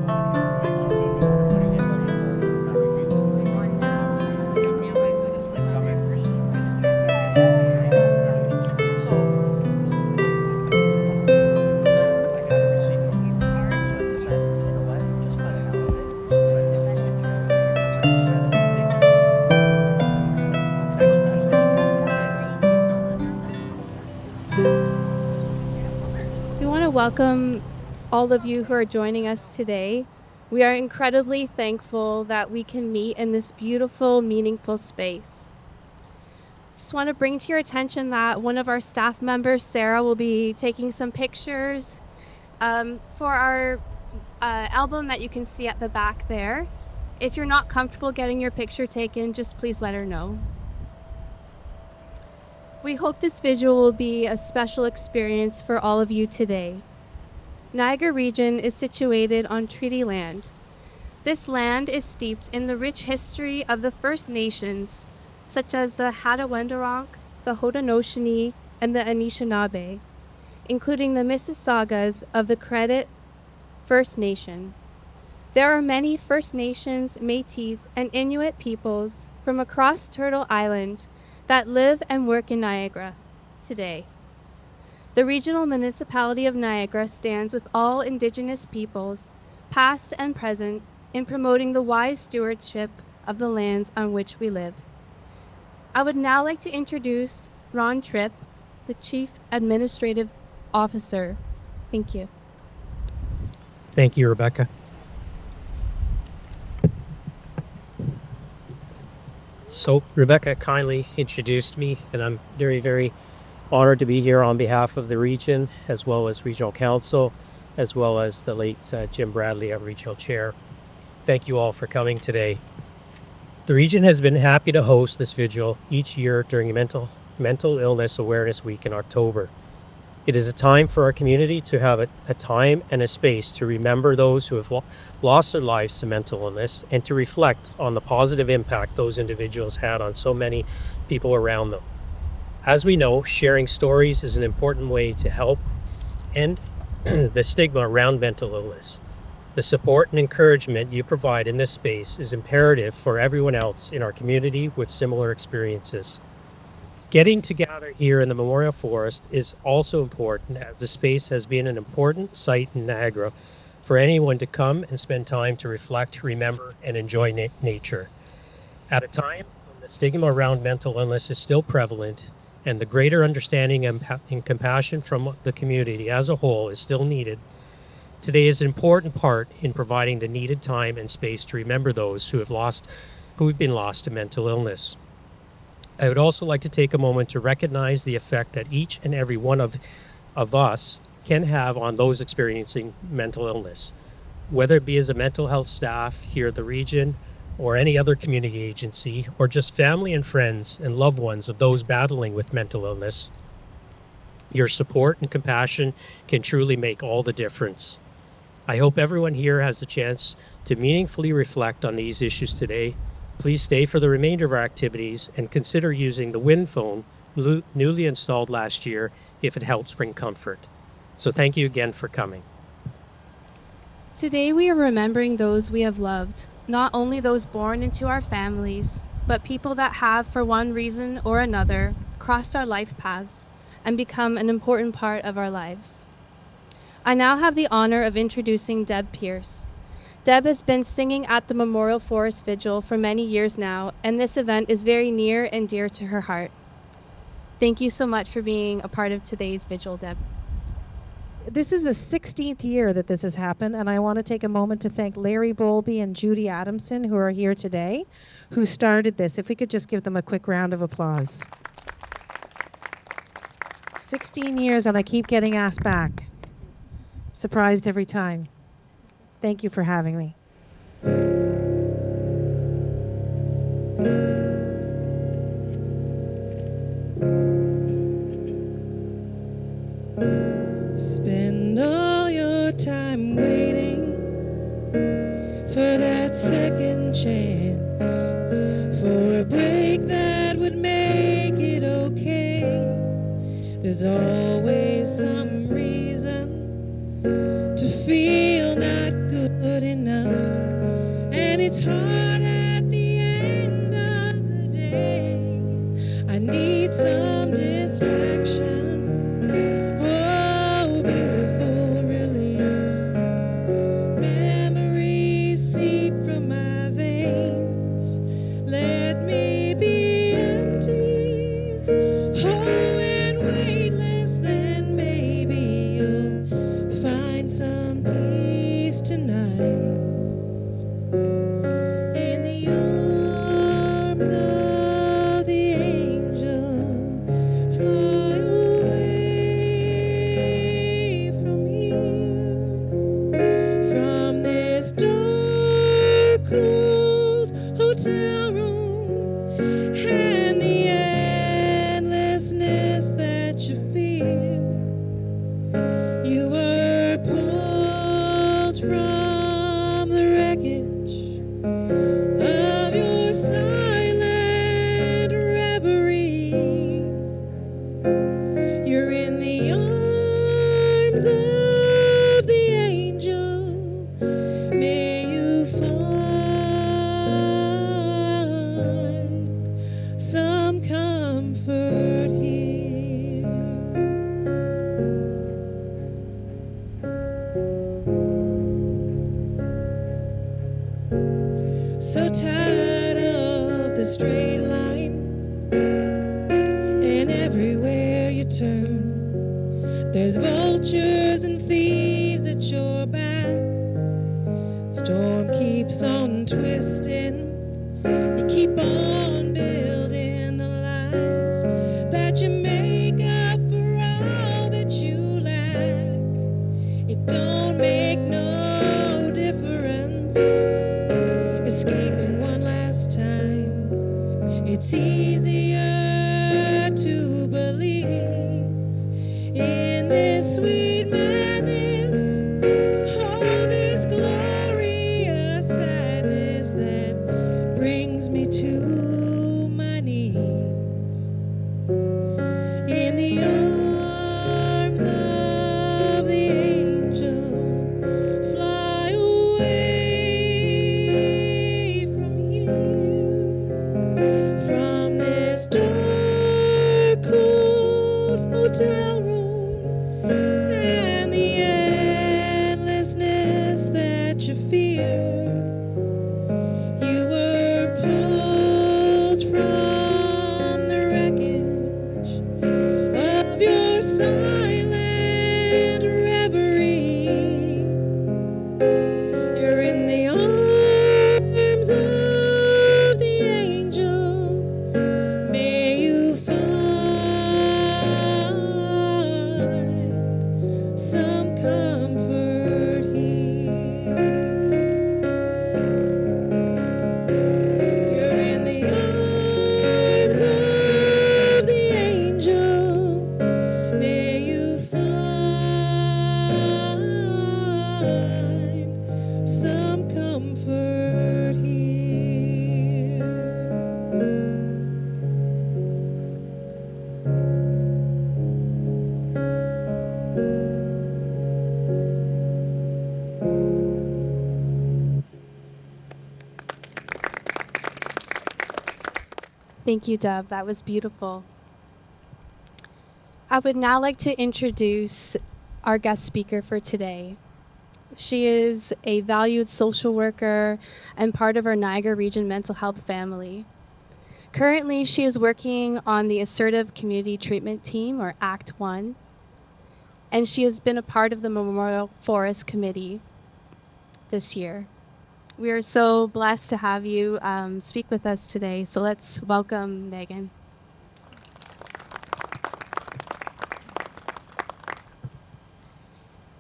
We want to welcome all of you who are joining us today. We are incredibly thankful that we can meet in this beautiful, meaningful space. Just want to bring to your attention that one of our staff members, Sarah, will be taking some pictures for our album that you can see at the back there. If you're not comfortable getting your picture taken, just please let her know. We hope this visual will be a special experience for all of you today. Niagara Region is situated on treaty land. This land is steeped in the rich history of the First Nations, such as the Hattaway-Wendourong, the Haudenosaunee, and the Anishinaabe, including the Mississaugas of the Credit First Nation. There are many First Nations, Métis, and Inuit peoples from across Turtle Island that live and work in Niagara today. The Regional Municipality of Niagara stands with all Indigenous peoples, past and present, in promoting the wise stewardship of the lands on which we live. I would now like to introduce Ron Tripp, the Chief Administrative Officer. Thank you. Thank you, Rebecca. So Rebecca kindly introduced me, and I'm very, very honored to be here on behalf of the region, as well as Regional Council, as well as the late Jim Bradley, our Regional Chair. Thank you all for coming today. The region has been happy to host this vigil each year during Mental Illness Awareness Week in October. It is a time for our community to have a time and a space to remember those who have lost their lives to mental illness and to reflect on the positive impact those individuals had on so many people around them. As we know, sharing stories is an important way to help end the stigma around mental illness. The support and encouragement you provide in this space is imperative for everyone else in our community with similar experiences. Getting together here in the Memorial Forest is also important, as the space has been an important site in Niagara for anyone to come and spend time to reflect, remember, and enjoy nature. At a time when the stigma around mental illness is still prevalent and the greater understanding and compassion from the community as a whole is still needed, today is an important part in providing the needed time and space to remember those who have been lost to mental illness. I would also like to take a moment to recognize the effect that each and every one of us can have on those experiencing mental illness, whether it be as a mental health staff here at the region or any other community agency, or just family and friends and loved ones of those battling with mental illness. Your support and compassion can truly make all the difference. I hope everyone here has the chance to meaningfully reflect on these issues today. Please stay for the remainder of our activities and consider using the Wind phone newly installed last year if it helps bring comfort. So thank you again for coming. Today we are remembering those we have loved, not only those born into our families, but people that have, for one reason or another, crossed our life paths and become an important part of our lives. I now have the honor of introducing Deb Pierce. Deb has been singing at the Memorial Forest Vigil for many years now, and this event is very near and dear to her heart. Thank you so much for being a part of today's vigil, Deb. This is the 16th year that this has happened, and I want to take a moment to thank Larry Bowlby and Judy Adamson, who are here today, who started this. If we could just give them a quick round of applause. 16 years, and I keep getting asked back. Surprised every time. Thank you for having me. Spend all your time waiting for that second chance, for a break that would make it okay. There's always some reason to feel not good enough. tonight. In the arms of the angel, fly away from here, from this dark, cold hotel room, and the endlessness that you feel. You were pulled from the wreckage of your silent reverie. You're in the arms of the angel. May you find some comfort here. So tired of the straight line, and everywhere you turn, there's vultures and thieves at your back. Storm keeps on twisting, you keep on building the lies that you make up for all that you lack. It don't make no difference escaping one last time. It's easier to believe in this sweet madness, all this glorious sadness that brings me to my knees. In the arms of the angel, fly away from here, from this dark, cold hotel room, and the endlessness that you fear. You were pulled from the wreckage of your silent reverie. You're in the arms of the angel. May you find some comfort here. You're in the arms of the angel. May you find some comfort here. Thank you, Deb. That was beautiful. I would now like to introduce our guest speaker for today. She is a valued social worker and part of our Niagara Region mental health family. Currently, she is working on the Assertive Community Treatment Team, or Act 1, and she has been a part of the Memorial Forest Committee this year. We are so blessed to have you speak with us today, so let's welcome Megan.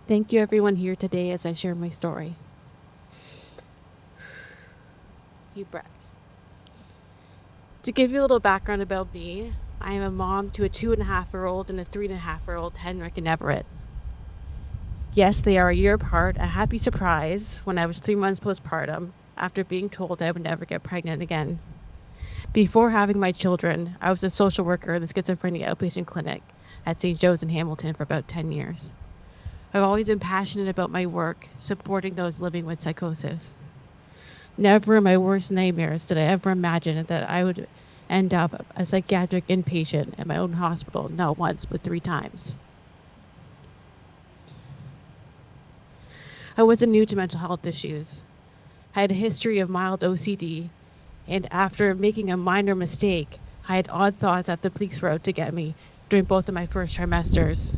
Thank you everyone here today as I share my story. Few breaths. To give you a little background about me, I am a mom to a 2.5-year-old and a 3.5-year-old, Henrik and Everett. Yes, they are a year apart, a happy surprise when I was 3 months postpartum after being told I would never get pregnant again. Before having my children, I was a social worker in the schizophrenia outpatient clinic at St. Joe's in Hamilton for about 10 years. I've always been passionate about my work, supporting those living with psychosis. Never in my worst nightmares did I ever imagine that I would end up a psychiatric inpatient at my own hospital, not once, but 3 times. I wasn't new to mental health issues. I had a history of mild OCD, and after making a minor mistake, I had odd thoughts that the police were out to get me during both of my first trimesters.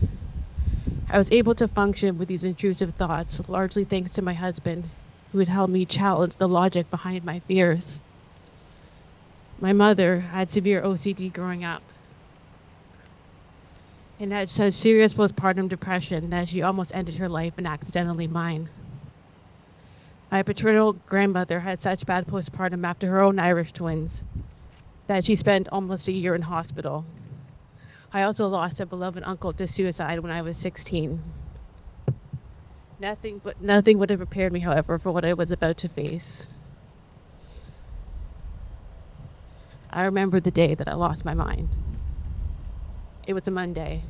I was able to function with these intrusive thoughts, largely thanks to my husband, who had helped me challenge the logic behind my fears. My mother had severe OCD growing up and had such serious postpartum depression that she almost ended her life and accidentally mine. My paternal grandmother had such bad postpartum after her own Irish twins that she spent almost a year in hospital. I also lost a beloved uncle to suicide when I was 16. Nothing would have prepared me, however, for what I was about to face. I remember the day that I lost my mind. It was a Monday.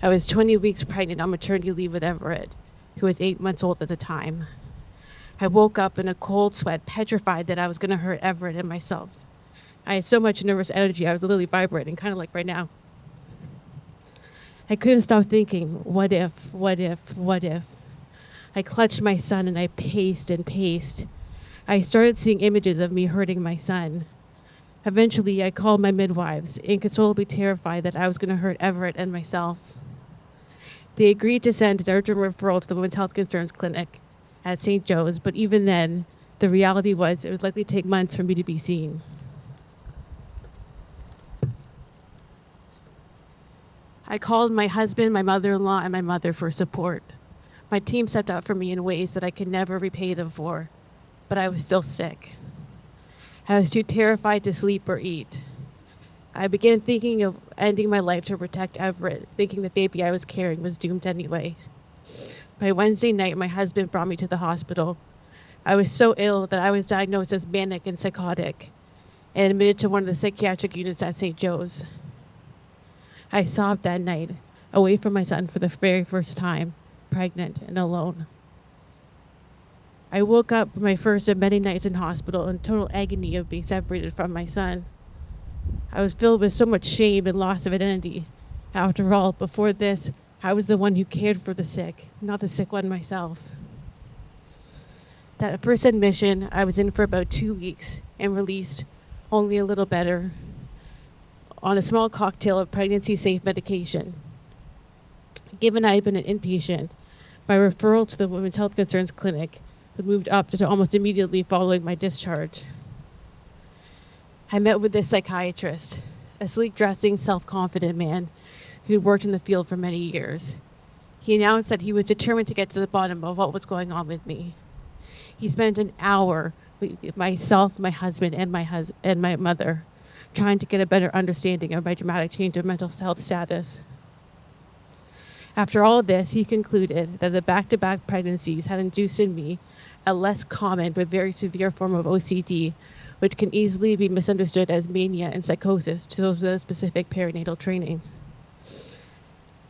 I was 20 weeks pregnant on maternity leave with Everett, who was 8 months old at the time. I woke up in a cold sweat, petrified that I was going to hurt Everett and myself. I had so much nervous energy, I was literally vibrating, kind of like right now. I couldn't stop thinking, what if, what if, what if? I clutched my son and I paced and paced. I started seeing images of me hurting my son. Eventually, I called my midwives, inconsolably terrified that I was going to hurt Everett and myself. They agreed to send an urgent referral to the Women's Health Concerns Clinic at St. Joe's, but even then, the reality was it would likely take months for me to be seen. I called my husband, my mother-in-law, and my mother for support. My team stepped up for me in ways that I could never repay them for, but I was still sick. I was too terrified to sleep or eat. I began thinking of ending my life to protect Everett, thinking the baby I was carrying was doomed anyway. By Wednesday night, my husband brought me to the hospital. I was so ill that I was diagnosed as manic and psychotic and admitted to one of the psychiatric units at St. Joe's. I sobbed that night, away from my son for the very first time, pregnant and alone. I woke up my first of many nights in hospital in total agony of being separated from my son. I was filled with so much shame and loss of identity. After all, before this, I was the one who cared for the sick, not the sick one myself. That first admission, I was in for about 2 weeks and released, only a little better, on a small cocktail of pregnancy-safe medication. Given I had been an inpatient, my referral to the Women's Health Concerns Clinic was moved up to almost immediately following my discharge. I met with this psychiatrist, a sleek-dressing, self-confident man who'd worked in the field for many years. He announced that he was determined to get to the bottom of what was going on with me. He spent an hour with myself, my husband, and my mother, trying to get a better understanding of my dramatic change of mental health status. After all of this, he concluded that the back-to-back pregnancies had induced in me a less common but very severe form of OCD, which can easily be misunderstood as mania and psychosis to those with specific perinatal training.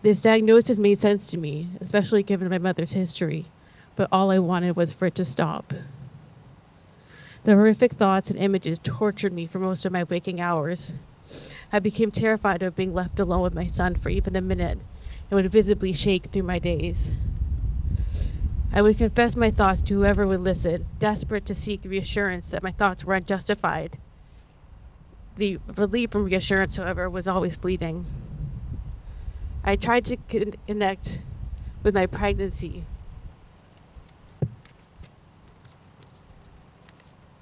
This diagnosis made sense to me, especially given my mother's history, but all I wanted was for it to stop. The horrific thoughts and images tortured me for most of my waking hours. I became terrified of being left alone with my son for even a minute and would visibly shake through my days. I would confess my thoughts to whoever would listen, desperate to seek reassurance that my thoughts were unjustified. The relief from reassurance, however, was always fleeting. I tried to connect with my pregnancy,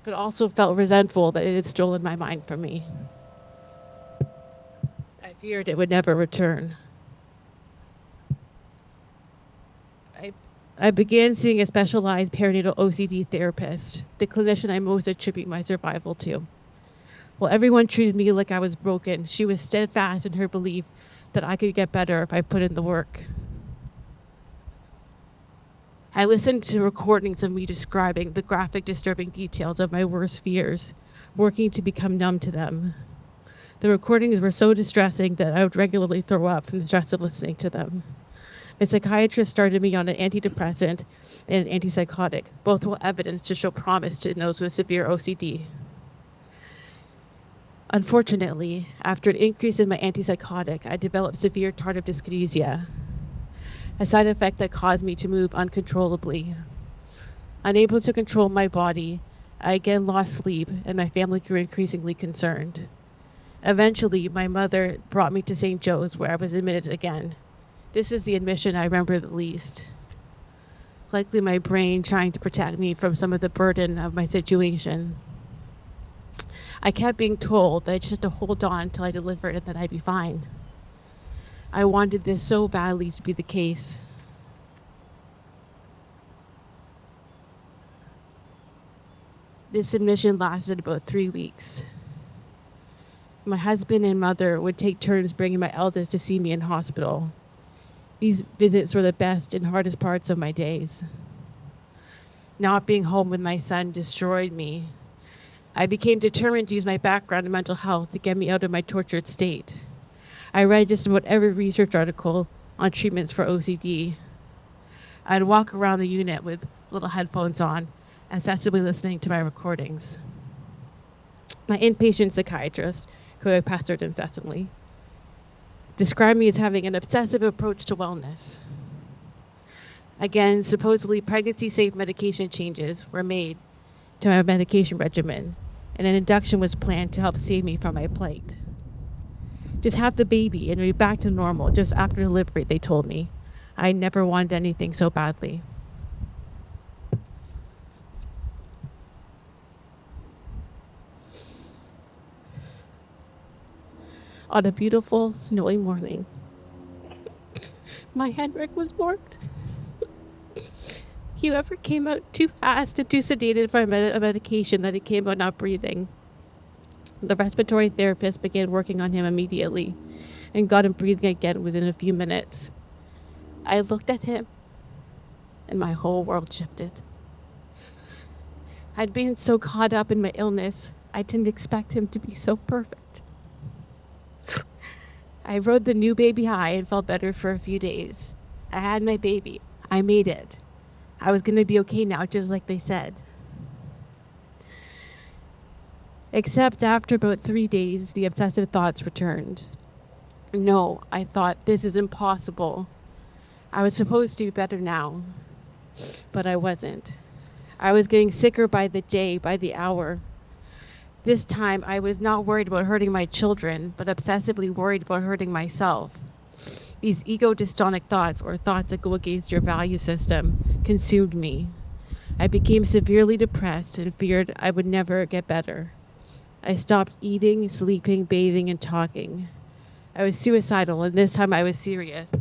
but also felt resentful that it had stolen my mind from me. I feared it would never return. I began seeing a specialized perinatal OCD therapist, the clinician I most attribute my survival to. While everyone treated me like I was broken, she was steadfast in her belief that I could get better if I put in the work. I listened to recordings of me describing the graphic, disturbing details of my worst fears, working to become numb to them. The recordings were so distressing that I would regularly throw up from the stress of listening to them. A psychiatrist started me on an antidepressant and an antipsychotic, both with evidence to show promise to those with severe OCD. Unfortunately, after an increase in my antipsychotic, I developed severe tardive dyskinesia, a side effect that caused me to move uncontrollably. Unable to control my body, I again lost sleep, and my family grew increasingly concerned. Eventually, my mother brought me to St. Joe's, where I was admitted again. This is the admission I remember the least. Likely my brain trying to protect me from some of the burden of my situation. I kept being told that I just had to hold on until I delivered and that I'd be fine. I wanted this so badly to be the case. This admission lasted about 3 weeks. My husband and mother would take turns bringing my eldest to see me in hospital. These visits were the best and hardest parts of my days. Not being home with my son destroyed me. I became determined to use my background in mental health to get me out of my tortured state. I read just about every research article on treatments for OCD. I'd walk around the unit with little headphones on, obsessively listening to my recordings. My inpatient psychiatrist, who I pestered incessantly, described me as having an obsessive approach to wellness. Again, supposedly pregnancy-safe medication changes were made to my medication regimen, and an induction was planned to help save me from my plight. Just have the baby and be back to normal just after delivery, they told me. I never wanted anything so badly. On a beautiful, snowy morning, my Henrik was born. He ever came out too fast and too sedated for a medication that he came out not breathing. The respiratory therapist began working on him immediately and got him breathing again within a few minutes. I looked at him and my whole world shifted. I'd been so caught up in my illness, I didn't expect him to be so perfect. I rode the new baby high and felt better for a few days. I had my baby. I made it. I was going to be okay now, just like they said. Except after about 3 days, the obsessive thoughts returned. No, I thought, this is impossible. I was supposed to be better now, but I wasn't. I was getting sicker by the day, by the hour. This time, I was not worried about hurting my children, but obsessively worried about hurting myself. These ego-dystonic thoughts, or thoughts that go against your value system, consumed me. I became severely depressed and feared I would never get better. I stopped eating, sleeping, bathing, and talking. I was suicidal, and this time I was serious,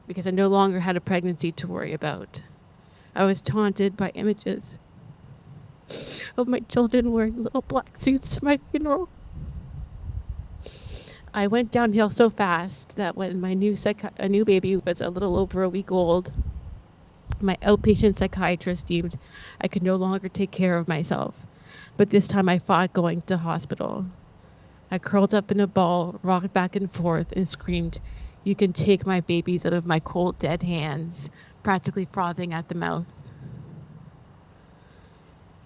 because I no longer had a pregnancy to worry about. I was taunted by images of my children wearing little black suits to my funeral. I went downhill so fast that when my new baby was a little over a week old, my outpatient psychiatrist deemed I could no longer take care of myself. But this time I fought going to hospital. I curled up in a ball, rocked back and forth, and screamed, "You can take my babies out of my cold, dead hands," practically frothing at the mouth.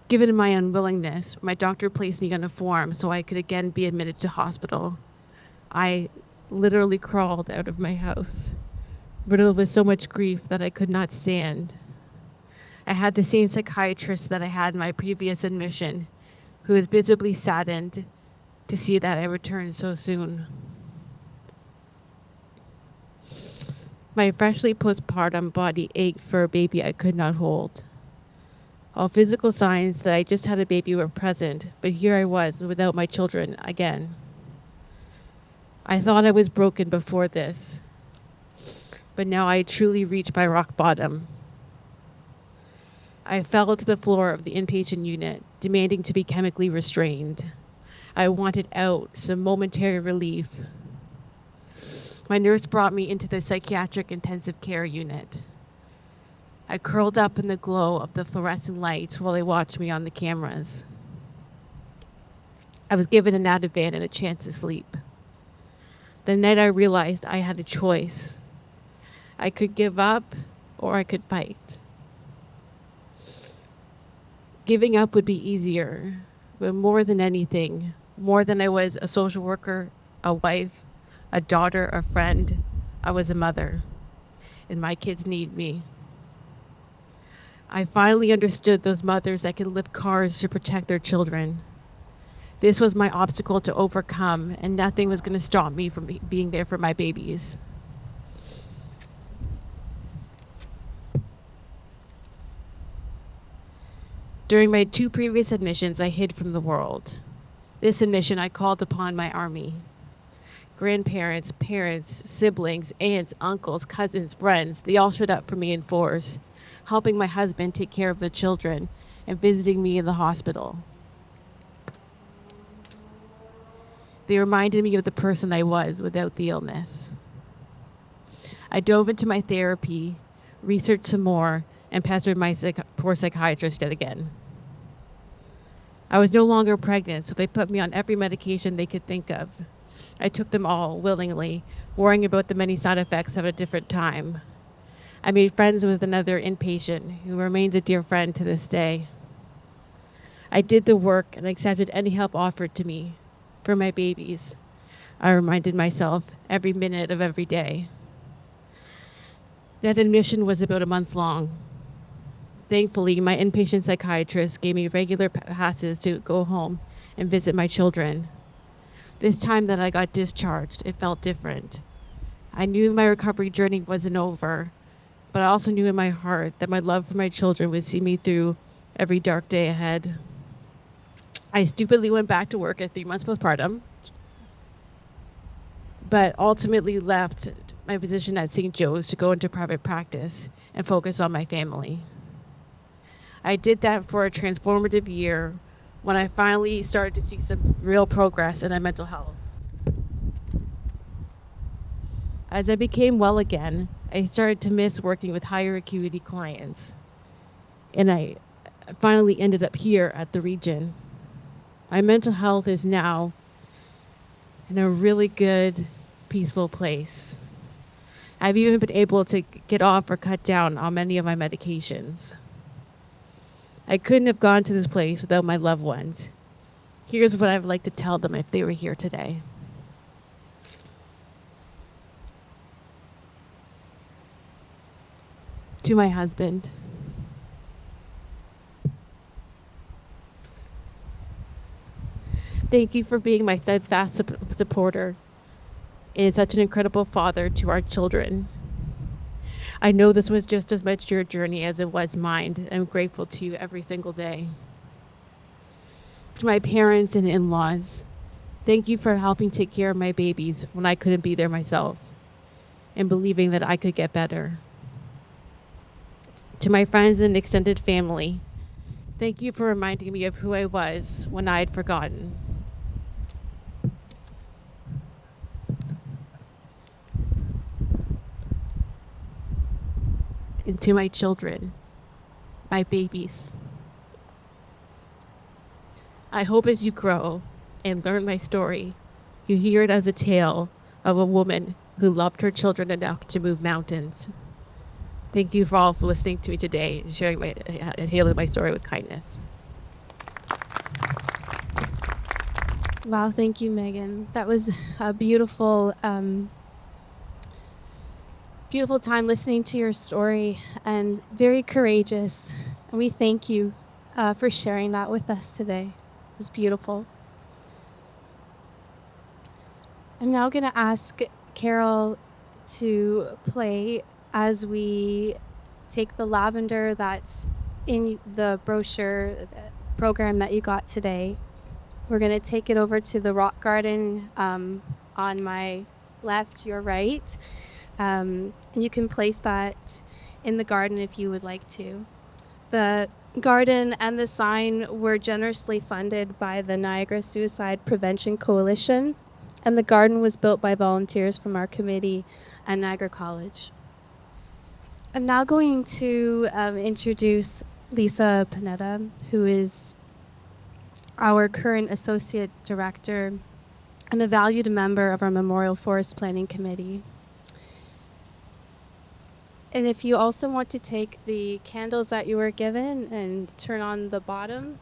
Given my unwillingness, my doctor placed me on a form so I could again be admitted to hospital. I literally crawled out of my house, riddled with so much grief that I could not stand. I had the same psychiatrist that I had in my previous admission, who was visibly saddened to see that I returned so soon. My freshly postpartum body ached for a baby I could not hold. All physical signs that I just had a baby were present, but here I was without my children again. I thought I was broken before this, but now I truly reached my rock bottom. I fell to the floor of the inpatient unit, demanding to be chemically restrained. I wanted out, some momentary relief. My nurse brought me into the psychiatric intensive care unit. I curled up in the glow of the fluorescent lights while they watched me on the cameras. I was given an Ativan and a chance to sleep. The night I realized I had a choice. I could give up or I could fight. Giving up would be easier, but more than anything, more than I was a social worker, a wife, a daughter, a friend, I was a mother, and my kids need me. I finally understood those mothers that can lift cars to protect their children. This was my obstacle to overcome, and nothing was going to stop me from being there for my babies. During my 2 previous admissions, I hid from the world. This admission, I called upon my army. Grandparents, parents, siblings, aunts, uncles, cousins, friends, they all showed up for me in force, helping my husband take care of the children and visiting me in the hospital. They reminded me of the person I was without the illness. I dove into my therapy, researched some more, and pestered my poor psychiatrist yet again. I was no longer pregnant, so they put me on every medication they could think of. I took them all willingly, worrying about the many side effects at a different time. I made friends with another inpatient who remains a dear friend to this day. I did the work and accepted any help offered to me for my babies. I reminded myself every minute of every day. That admission was about a month long. Thankfully, my inpatient psychiatrist gave me regular passes to go home and visit my children. This time that I got discharged, it felt different. I knew my recovery journey wasn't over, but I also knew in my heart that my love for my children would see me through every dark day ahead. I stupidly went back to work at 3 months postpartum, but ultimately left my position at St. Joe's to go into private practice and focus on my family. I did that for a transformative year when I finally started to see some real progress in my mental health. As I became well again, I started to miss working with higher acuity clients, and I finally ended up here at the Region. My mental health is now in a really good, peaceful place. I've even been able to get off or cut down on many of my medications. I couldn't have gone to this place without my loved ones. Here's what I'd like to tell them if they were here today. To my husband, thank you for being my steadfast supporter and such an incredible father to our children. I know this was just as much your journey as it was mine. I'm grateful to you every single day. To my parents and in-laws, thank you for helping take care of my babies when I couldn't be there myself and believing that I could get better. To my friends and extended family, thank you for reminding me of who I was when I had forgotten. And to my children, my babies, I hope as you grow and learn my story, you hear it as a tale of a woman who loved her children enough to move mountains. Thank you for all for listening to me today and sharing and hailing my story with kindness. Wow, thank you, Megan. That was a beautiful, beautiful time listening to your story and very courageous. And we thank you for sharing that with us today. It was beautiful. I'm now going to ask Carol to play as we take the lavender that's in the brochure program that you got today. We're going to take it over to the rock garden on my left, your right. And you can place that in the garden if you would like to. The garden and the sign were generously funded by the Niagara Suicide Prevention Coalition, and the garden was built by volunteers from our committee and Niagara College. I'm now going to introduce Lisa Panetta, who is our current Associate Director and a valued member of our Memorial Forest Planning Committee. And if you also want to take the candles that you were given and turn on the bottom,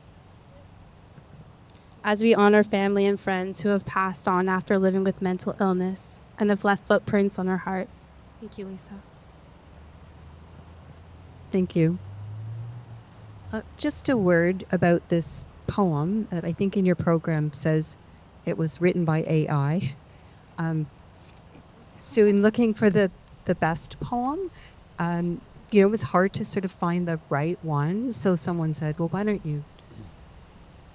as we honor family and friends who have passed on after living with mental illness and have left footprints on our heart. Thank you, Lisa. Thank you. Just a word about this poem that I think in your program says it was written by AI. Um, so in looking for the best poem, it was hard to sort of find the right one. So someone said, well, why don't you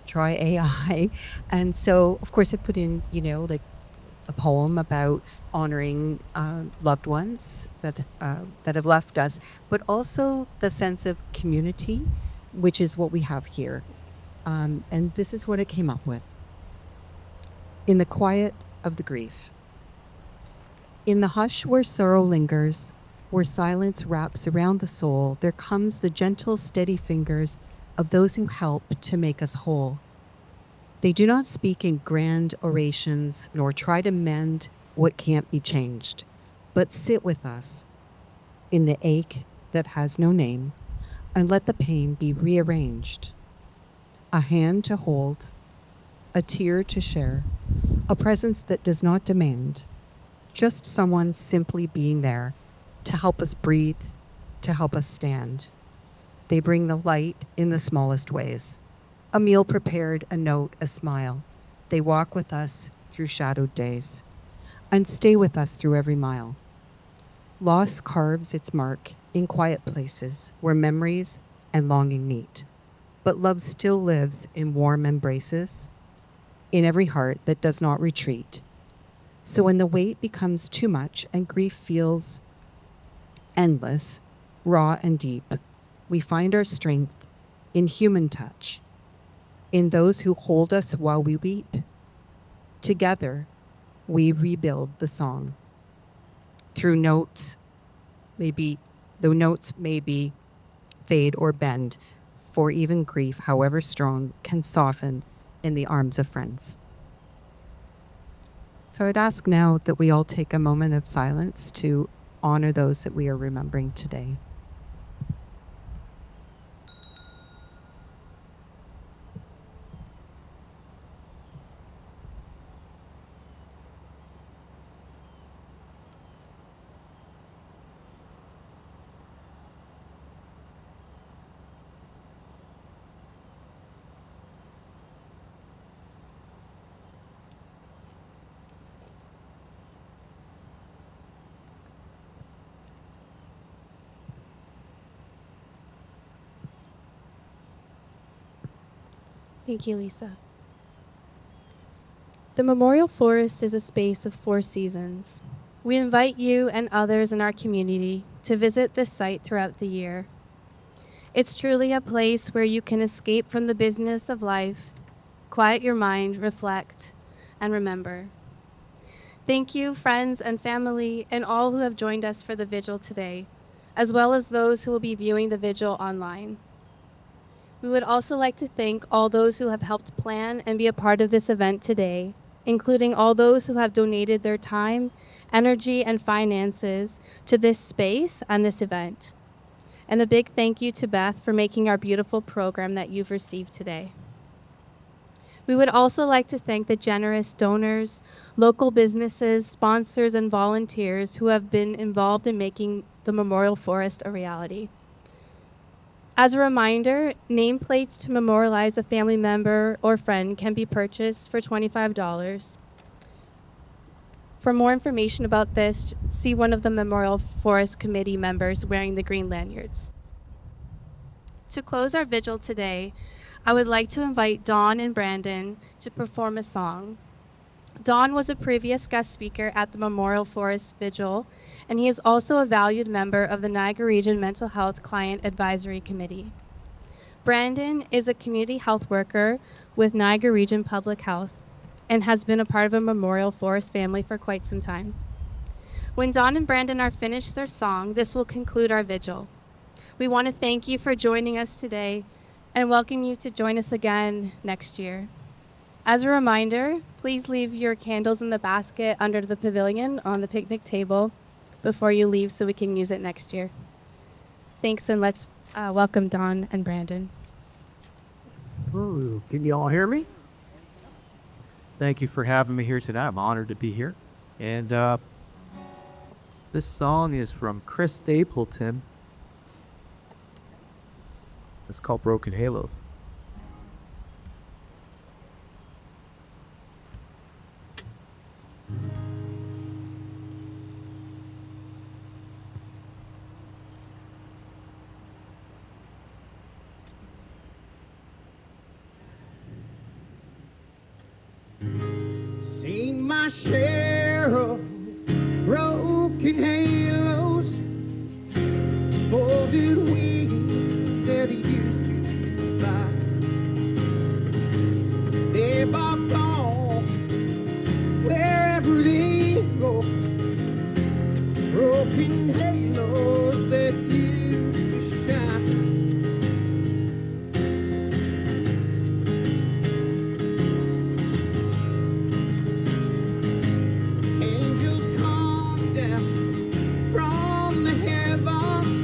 try AI? And so, of course, I put in, like a poem about honoring loved ones that have left us, but also the sense of community, which is what we have here. And this is what it came up with. In the quiet of the grief. In the hush where sorrow lingers, where silence wraps around the soul, there comes the gentle, steady fingers of those who help to make us whole. They do not speak in grand orations, nor try to mend what can't be changed, but sit with us in the ache that has no name, and let the pain be rearranged. A hand to hold, a tear to share, a presence that does not demand, just someone simply being there to help us breathe, to help us stand. They bring the light in the smallest ways. A meal prepared, a note, a smile. They walk with us through shadowed days and stay with us through every mile. Loss carves its mark in quiet places where memories and longing meet. But love still lives in warm embraces, in every heart that does not retreat. So when the weight becomes too much and grief feels endless, raw and deep, we find our strength in human touch, in those who hold us while we weep. Together, we rebuild the song. Through notes, though notes maybe fade or bend, for even grief, however strong, can soften in the arms of friends. So I'd ask now that we all take a moment of silence to honor those that we are remembering today. Thank you, Lisa. The Memorial Forest is a space of 4 seasons. We invite you and others in our community to visit this site throughout the year. It's truly a place where you can escape from the business of life, quiet your mind, reflect, and remember. Thank you, friends and family, and all who have joined us for the vigil today, as well as those who will be viewing the vigil online. We would also like to thank all those who have helped plan and be a part of this event today, including all those who have donated their time, energy, and finances to this space and this event. And a big thank you to Beth for making our beautiful program that you've received today. We would also like to thank the generous donors, local businesses, sponsors, and volunteers who have been involved in making the Memorial Forest a reality. As a reminder, nameplates to memorialize a family member or friend can be purchased for $25. For more information about this, see one of the Memorial Forest Committee members wearing the green lanyards. To close our vigil today, I would like to invite Dawn and Brandon to perform a song. Dawn was a previous guest speaker at the Memorial Forest Vigil, and he is also a valued member of the Niagara Region Mental Health Client Advisory Committee. Brandon is a community health worker with Niagara Region Public Health and has been a part of a Memorial Forest family for quite some time. When Dawn and Brandon are finished their song, this will conclude our vigil. We want to thank you for joining us today and welcome you to join us again next year. As a reminder, please leave your candles in the basket under the pavilion on the picnic table before you leave so we can use it next year. Thanks, and let's welcome Dawn and Brandon. Ooh, can you all hear me? Thank you for having me here tonight. I'm honored to be here. And this song is from Chris Stapleton. It's called Broken Halos. my share of broken halos, folded wings that used to fly. They've all gone wherever they go. Broken halos that used to shine. Angels come down from the heavens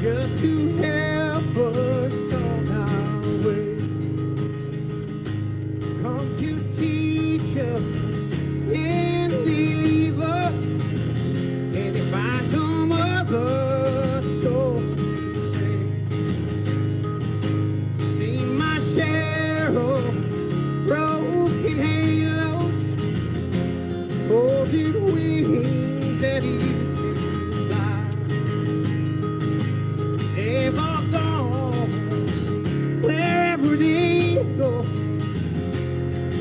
just to help us on our way. Come to teach us and leave us, and to find some other soul to save. Seen my share of broken halos, folded wings that used to fly. They've all gone wherever they go.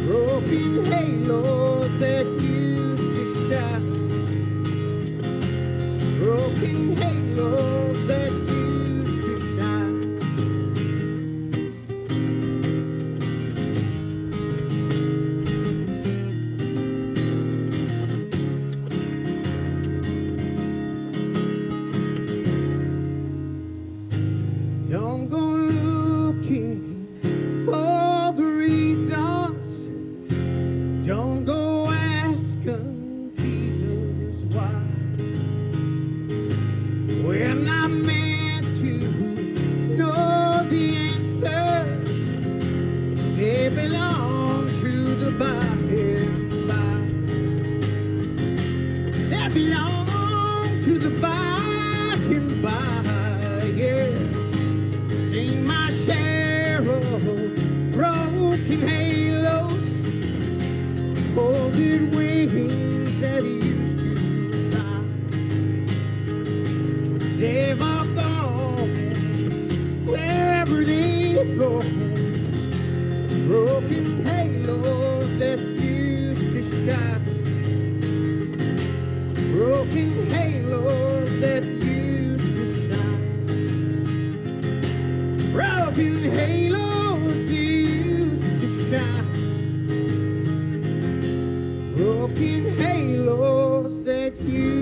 Broken halos that used to shine. Broken halos that used to shine. Don't go looking for the reasons. Don't go asking Jesus why. We're not meant to know the answers. They belong to the by and by. They belong to the by and by, yeah. Seen my share of broken halos, folded wings that used to fly. They've all gone wherever they go. Broken halos that used to shine. Broken halos that used to shine. Broken halos that used to shine. Broken halos that used